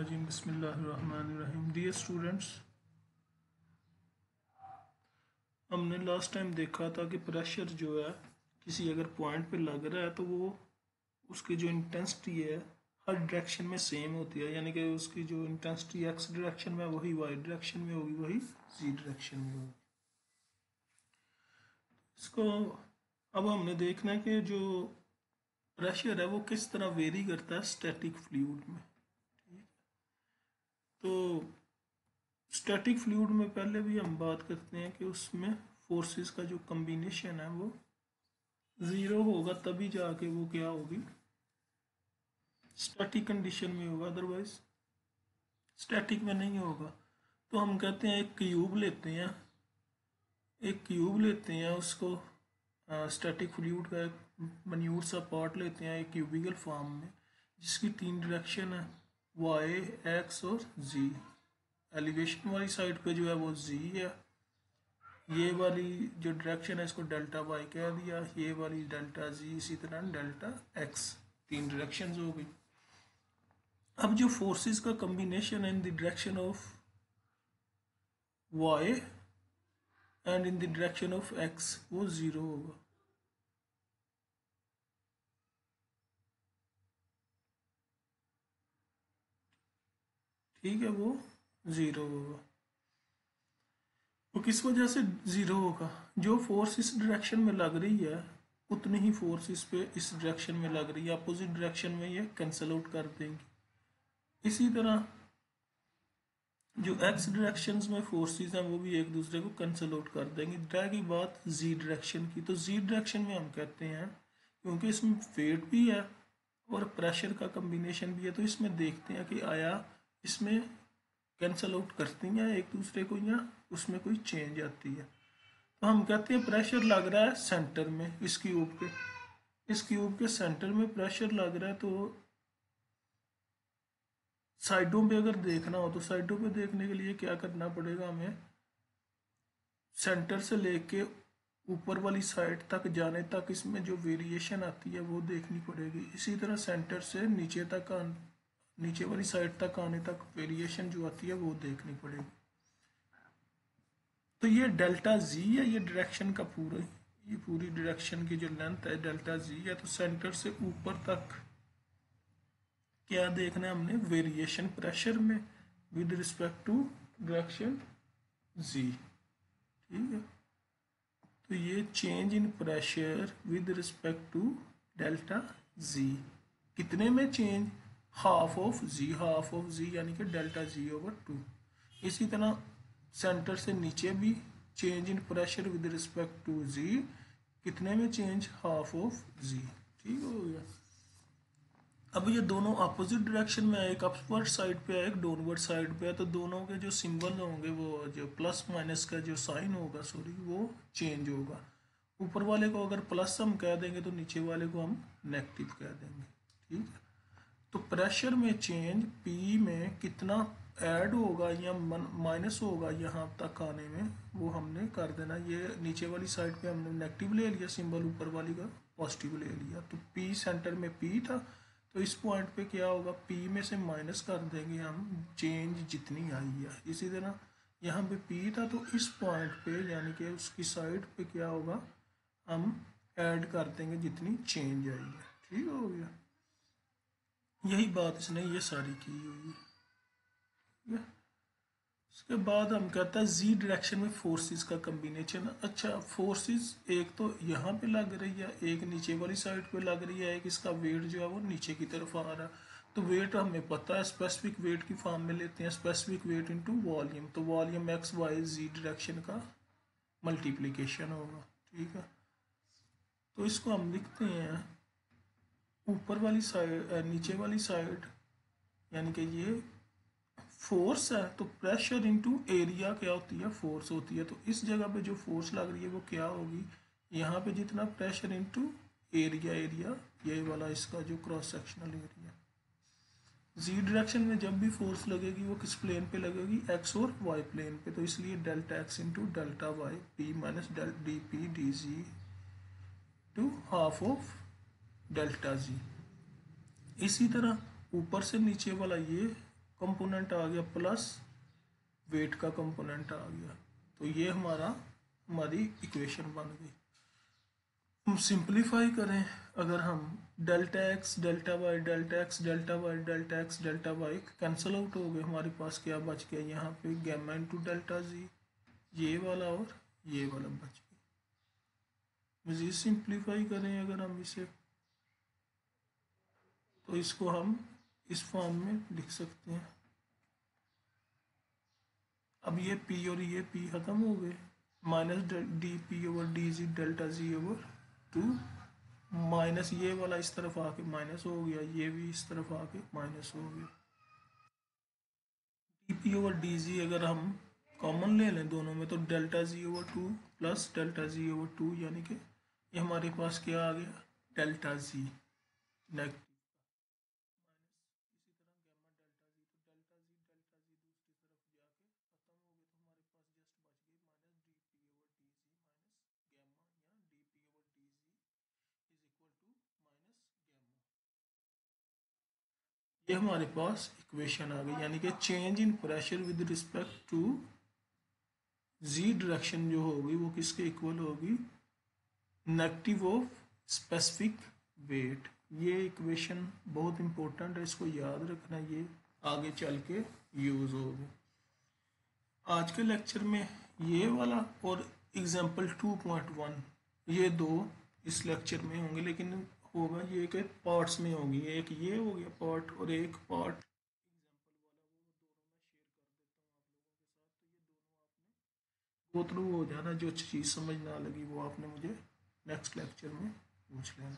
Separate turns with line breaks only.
रजीम बिस्मिल्लाहिर्रहमानिर्रहीम। Dear students, हमने last time देखा था कि प्रेशर जो है किसी अगर पॉइंट पे लग रहा है तो वो उसकी जो इंटेंसिटी है हर डायरेक्शन में सेम होती है, यानी कि उसकी जो इंटेंसिटी एक्स डायरेक्शन में वही वाई डायरेक्शन में होगी, वही जी डायरेक्शन में होगी। इसको अब हमने देखना है कि जो प्रेशर है वो किस तरह वेरी करता है स्टैटिक फ्लूइड में। तो स्टैटिक फ्लूइड में पहले भी हम बात करते हैं कि उसमें फोर्सेस का जो कम्बिनेशन है वो ज़ीरो होगा, तभी जाके वो क्या होगी, स्टैटिक कंडीशन में होगा, अदरवाइज स्टैटिक में नहीं होगा। तो हम कहते हैं एक क्यूब लेते हैं उसको स्टैटिक फ्लूइड का एक मन्यूट सा पार्ट लेते हैं एक क्यूबिकल फॉर्म में, जिसकी तीन डायरेक्शन है, वाई, एक्स और जी। एलिवेशन वाली साइड पे जो है वो जी है, ये वाली जो डायरेक्शन है इसको डेल्टा वाई कह दिया, ये वाली डेल्टा जी, इसी तरह डेल्टा एक्स, तीन डायरेक्शंस हो गई। अब जो फोर्सेस का कम्बिनेशन है in the direction of Y and in the direction of X वो ज़ीरो होगा। ठीक है, वो ज़ीरो होगा। तो किस वजह से ज़ीरो होगा? जो फोर्स इस डायरेक्शन में लग रही है उतनी ही फोर्स इस पे इस डायरेक्शन में लग रही है, अपोजिट डायरेक्शन में ये कैंसल आउट कर देंगे। इसी तरह जो एक्स डायरेक्शंस में फोर्सेस हैं वो भी एक दूसरे को कैंसल आउट कर देंगे। रह गई बात जी डायरेक्शन की, तो जी डायरेक्शन में हम कहते हैं क्योंकि इसमें वेट भी है और प्रेशर का कम्बिनेशन भी है, तो इसमें देखते हैं कि आया इसमें कैंसल आउट करती हैं एक दूसरे को या उसमें कोई चेंज आती है। तो हम कहते हैं प्रेशर लग रहा है सेंटर में, इस क्यूब के सेंटर में प्रेशर लग रहा है। तो साइडों पे अगर देखना हो तो साइडों पे देखने के लिए क्या करना पड़ेगा, हमें सेंटर से लेके ऊपर वाली साइड तक जाने तक इसमें जो वेरिएशन आती है वो देखनी पड़ेगी। इसी तरह सेंटर से नीचे वाली साइड तक आने तक वेरिएशन जो आती है वो देखनी पड़ेगी। तो ये डेल्टा जी है, ये डायरेक्शन का ये पूरी डायरेक्शन की जो लेंथ है डेल्टा जी है। तो सेंटर से ऊपर तक क्या देखना है हमने, वेरिएशन प्रेशर में with respect to direction Z. ठीक है, तो ये change in pressure with respect to delta Z, कितने में चेंज, हाफ ऑफ जी यानी कि डेल्टा जी ओवर टू। इसी तरह सेंटर से नीचे भी change in pressure with respect to g, कितने में चेंज, हाफ ऑफ जी। ठीक हो गया। अब ये दोनों अपोजिट डायरेक्शन में है, एक अपवर्ड साइड पे है एक डाउनवर्ड साइड पे है, तो दोनों के जो सिंबल होंगे वो जो प्लस माइनस का जो साइन होगा वो चेंज होगा। ऊपर वाले को अगर प्लस हम कह देंगे तो नीचे वाले को हम नेगेटिव कह देंगे। ठीक है, तो प्रेशर में चेंज पी में कितना ऐड होगा या माइनस होगा यहाँ तक आने में, वो हमने कर देना। ये नीचे वाली साइड पे हमने नेगेटिव ले लिया सिंबल, ऊपर वाली का पॉजिटिव ले लिया। तो पी सेंटर में पी था, तो इस पॉइंट पे क्या होगा, पी में से माइनस कर देंगे हम चेंज जितनी आई है। इसी तरह यहाँ पे पी था तो इस पॉइंट पे यानी कि उसकी साइड पे क्या होगा, हम ऐड कर देंगे जितनी चेंज आई है। ठीक हो गया, यही बात इसने ये सारी की हुई है। उसके बाद हम कहते हैं जी डायरेक्शन में फोर्सेस का कम्बिनेशन। अच्छा, फोर्सेस एक तो यहाँ पे लग रही है, एक नीचे वाली साइड पे लग रही है, एक इसका वेट जो है वो नीचे की तरफ आ रहा है। तो वेट हमें पता है, स्पेसिफिक वेट की फॉर्म में लेते हैं, स्पेसिफिक वेट इनटू वॉल्यूम। तो वॉल्यूम एक्स वाई जी डायरेक्शन का मल्टीप्लिकेशन होगा। ठीक है, तो इसको हम लिखते हैं ऊपर वाली साइड नीचे वाली साइड, यानी कि ये फोर्स है, तो प्रेशर इनटू एरिया क्या होती है, फोर्स होती है। तो इस जगह पे जो फोर्स लग रही है वो क्या होगी, यहाँ पे जितना प्रेशर इनटू एरिया ये वाला इसका जो क्रॉस सेक्शनल एरिया। जी डायरेक्शन में जब भी फोर्स लगेगी वो किस प्लेन पे लगेगी, एक्स और वाई प्लेन पे। तो इसलिए delta X into delta Y, P minus D P D Z to half of delta Z. इसी तरह ऊपर से नीचे वाला ये कंपोनेंट आ गया प्लस वेट का कंपोनेंट आ गया। तो ये हमारी इक्वेशन बन गई। हम सिंप्लीफाई करें, अगर हम delta X delta Y delta X delta Y delta X delta Y cancel out हो गए, हमारे पास क्या बच गया यहाँ पे गैमा इंटू डेल्टा जी, ये वाला और ये वाला बच गया। मज़ीद सिंप्लीफाई करें अगर हम इसे, तो इसको हम इस फॉर्म में लिख सकते हैं। अब ये पी और ये पी ख़त्म हो गए, minus D P over D G delta G over 2, minus ये वाला इस तरफ आके माइनस हो गया, ये भी इस तरफ आके माइनस हो गया। D P over D G अगर हम कॉमन ले लें दोनों में, तो delta G over 2 plus delta G over 2, यानी कि ये हमारे पास क्या आ गया डेल्टा जी नेगेटिव। ये हमारे पास इक्वेशन आ गई, यानी कि change in pressure with respect to Z direction जो होगी वो किसके इक्वल होगी, नेगेटिव ऑफ स्पेसिफिक वेट। ये इक्वेशन बहुत इंपॉर्टेंट है, इसको याद रखना, ये आगे चल के यूज़ होगी। आज के लेक्चर में ये वाला और एग्जाम्पल 2.1 ये दो इस लेक्चर में होंगे, लेकिन होगा ये कि पार्ट्स में होगी। एक ये हो गया पार्ट और एक पार्ट गो थ्रू हो जाना, जो चीज़ समझ ना लगी वो आपने मुझे नेक्स्ट लेक्चर में पूछ लेना।